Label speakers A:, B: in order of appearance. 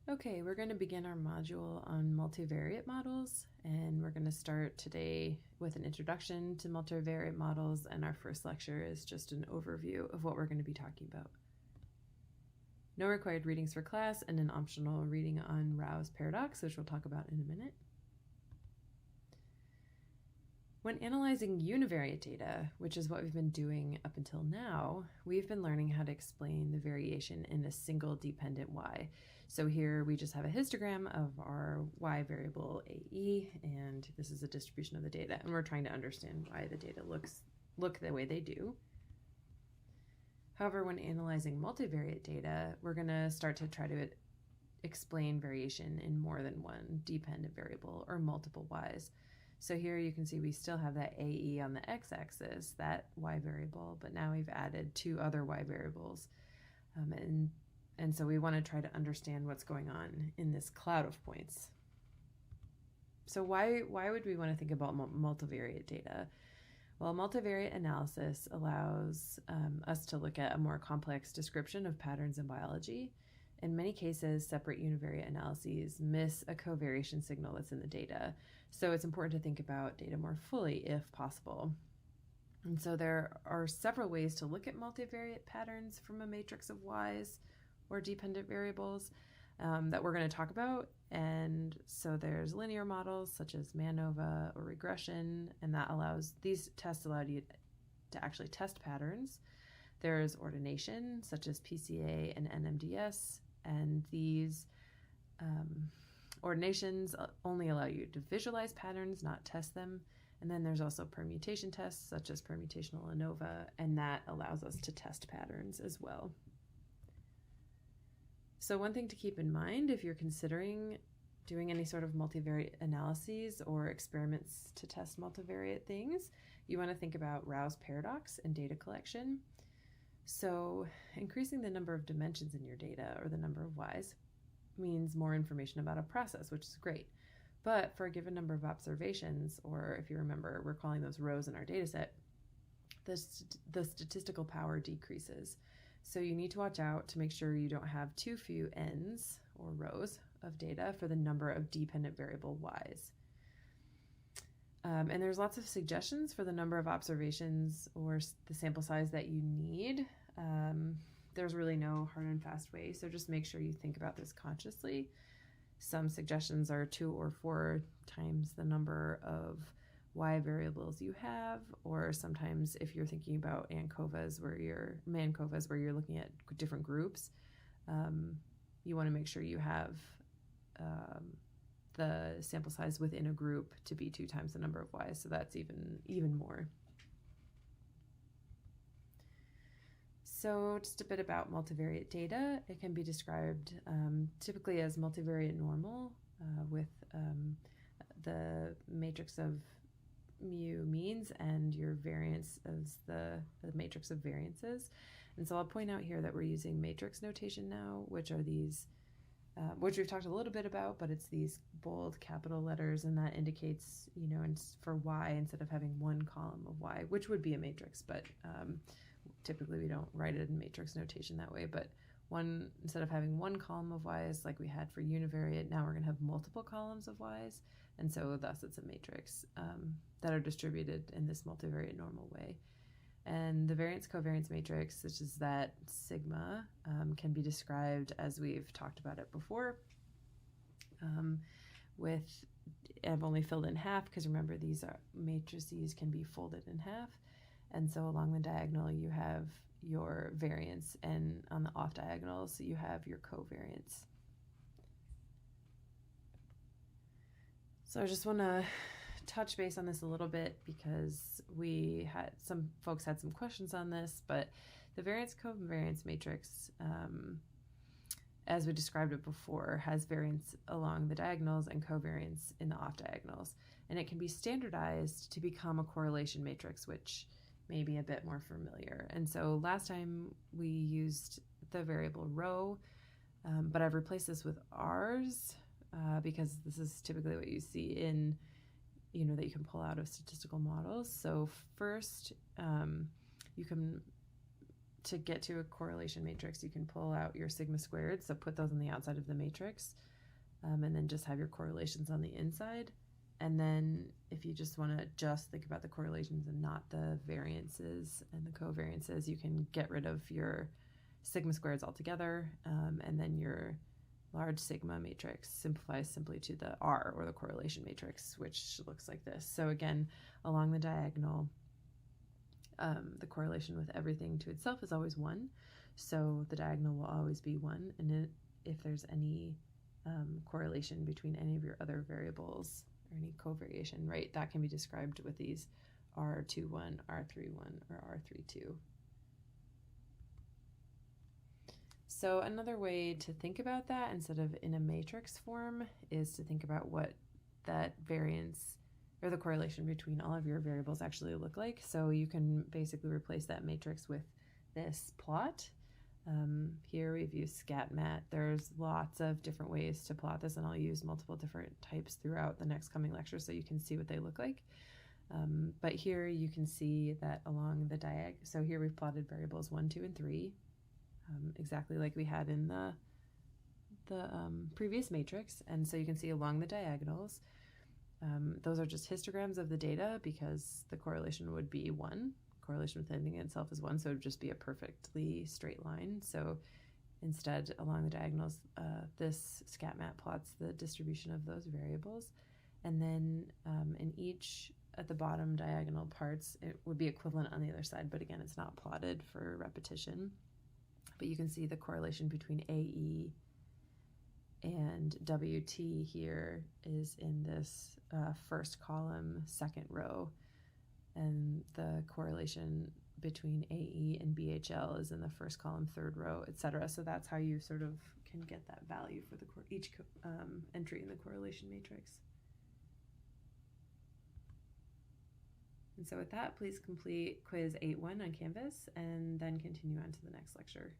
A: Okay, we're going to begin our module on multivariate models, and we're going to start today with an introduction to multivariate models, and our first lecture is just an overview of what we're going to be talking about. No required readings for class, and an optional reading on Rao's paradox, which we'll talk about in a minute. When analyzing univariate data, which is what we've been doing up until now, we've been learning how to explain the variation in a single dependent y. So here we just have a histogram of our y variable AE, and this is a distribution of the data, and we're trying to understand why the data look the way they do. However, when analyzing multivariate data, we're going to start to try to explain variation in more than one dependent variable or multiple y's. So here you can see we still have that AE on the x-axis, that y variable, but now we've added two other y variables. And so we want to try to understand what's going on in this cloud of points. So why would we want to think about multivariate data? Well, multivariate analysis allows us to look at a more complex description of patterns in biology. In many cases, separate univariate analyses miss a covariation signal that's in the data. So it's important to think about data more fully if possible. And so there are several ways to look at multivariate patterns from a matrix of y's or dependent variables that we're going to talk about. And so there's linear models such as MANOVA or regression, and these tests allow you to actually test patterns. There's ordination such as PCA and NMDS, and these ordinations only allow you to visualize patterns, not test them. And then there's also permutation tests such as permutational ANOVA, and that allows us to test patterns as well. So one thing to keep in mind if you're considering doing any sort of multivariate analyses or experiments to test multivariate things, you want to think about Rao's paradox and data collection. So increasing the number of dimensions in your data, or the number of y's, means more information about a process, which is great. But for a given number of observations, or if you remember, we're calling those rows in our data set, the statistical power decreases. So you need to watch out to make sure you don't have too few n's, or rows, of data for the number of dependent variable y's. And there's lots of suggestions for the number of observations or the sample size that you need. There's really no hard and fast way, so just make sure you think about this consciously. Some suggestions are 2 or 4 times the number of y variables you have, or sometimes if you're thinking about ANCOVAs where you're looking at different groups, you want to make sure you have the sample size within a group to be 2 times the number of y's, so that's even more. So just a bit about multivariate data. It can be described typically as multivariate normal with the matrix of mu means and your variance as the matrix of variances. And so I'll point out here that we're using matrix notation now, which are these, which we've talked a little bit about, but it's these bold capital letters, and that indicates, for y, instead of having one column of y, which would be a matrix, but typically we don't write it in matrix notation that way, but instead of having one column of y's like we had for univariate, now we're going to have multiple columns of y's, and so thus it's a matrix that are distributed in this multivariate normal way. And the variance covariance matrix, which is that sigma, can be described as we've talked about it before. I've only filled in half because remember these matrices can be folded in half. And so along the diagonal you have your variance, and on the off diagonals you have your covariance. So I just want to touch base on this a little bit because some folks had some questions on this, but the variance covariance matrix, as we described it before, has variance along the diagonals and covariance in the off diagonals, and it can be standardized to become a correlation matrix, which may be a bit more familiar. And so last time we used the variable rho, but I've replaced this with r's because this is typically what you see in that you can pull out of statistical models. So first, you can to get to a correlation matrix, you can pull out your sigma squared, so put those on the outside of the matrix, and then just have your correlations on the inside. And then if you just want to just think about the correlations and not the variances and the covariances, you can get rid of your sigma squareds altogether, and then your large sigma matrix simplifies simply to the R, or the correlation matrix, which looks like this. So again, along the diagonal, the correlation with everything to itself is always 1. So the diagonal will always be 1. And if there's any correlation between any of your other variables or any covariation, right, that can be described with these R21, R31, or R32. So another way to think about that, instead of in a matrix form, is to think about what that variance or the correlation between all of your variables actually look like. So you can basically replace that matrix with this plot. Here we've used SCAT-MAT. There's lots of different ways to plot this, and I'll use multiple different types throughout the next coming lecture so you can see what they look like. But here you can see that along the diagonal, so here we've plotted variables 1, 2, and 3, exactly like we had in the previous matrix. And so you can see along the diagonals, those are just histograms of the data, because the correlation would be 1. Correlation with anything itself is 1, so it would just be a perfectly straight line. So instead, along the diagonals, this SCAT-MAT plots the distribution of those variables. And then in each at the bottom diagonal parts, it would be equivalent on the other side, but again, it's not plotted for repetition. But you can see the correlation between AE and WT here is in this first column, second row, and the correlation between AE and BHL is in the first column, third row, etc. So that's how you sort of can get that value for each entry in the correlation matrix. And so with that, please complete quiz 8.1 on Canvas, and then continue on to the next lecture.